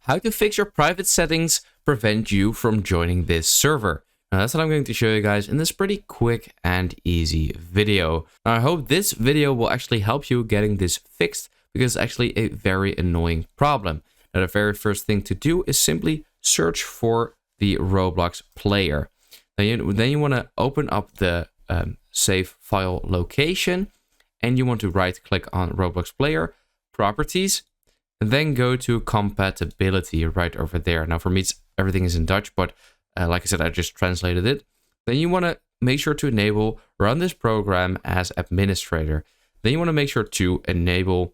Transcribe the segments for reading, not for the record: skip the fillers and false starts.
how to fix your private settings prevent you from joining this server. Now that's what I'm going to show you guys in this pretty quick and easy video. Now, I hope this video will actually help you getting this fixed because it's actually a very annoying problem. Now the very first thing to do is simply search for the Roblox player. Then you want to open up the save file location, and you want to right click on Roblox player, properties, and then go to compatibility right over there. Now for me, everything is in Dutch, but like I said, I just translated it. Then you want to make sure to enable run this program as administrator. Then you want to make sure to enable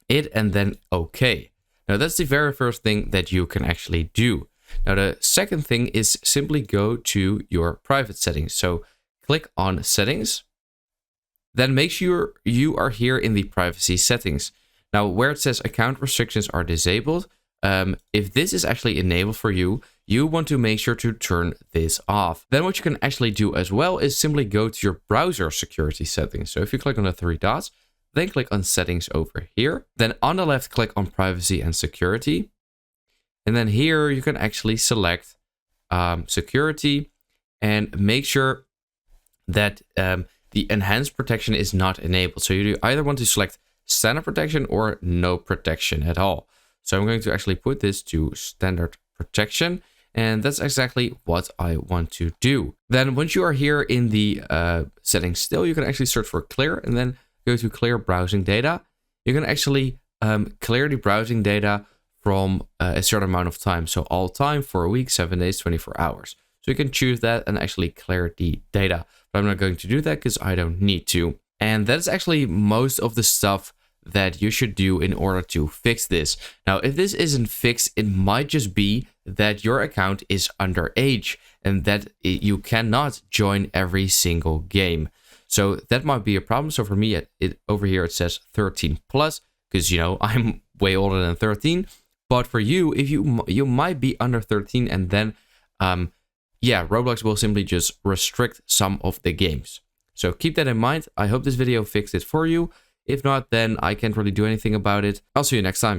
it and then OK. Now that's the very first thing that you can actually do. Now the second thing is simply go to your private settings. So click on settings, then make sure you are here in the privacy settings. Now where it says account restrictions are disabled, if this is actually enabled for you, you want to make sure to turn this off. Then what you can actually do as well is simply go to your browser security settings. So if you click on the three dots, then click on settings over here. Then on the left, click on privacy and security. And then here you can actually select security and make sure that the enhanced protection is not enabled. So you either want to select standard protection or no protection at all. So I'm going to actually put this to standard protection. And that's exactly what I want to do. Then once you are here in the settings still, you can actually search for clear and then go to clear browsing data. You can actually clear the browsing data from a certain amount of time. So all time for a week, 7 days, 24 hours. So you can choose that and actually clear the data. But I'm not going to do that because I don't need to. And that's actually most of the stuff that you should do in order to fix this. Now, if this isn't fixed, it might just be that your account is underage and that you cannot join every single game. So that might be a problem. So for me, over here, it says 13 plus because, you know, I'm way older than 13. But for you, if you might be under 13 and then, yeah, Roblox will simply just restrict some of the games. So keep that in mind. I hope this video fixed it for you. If not, then I can't really do anything about it. I'll see you next time.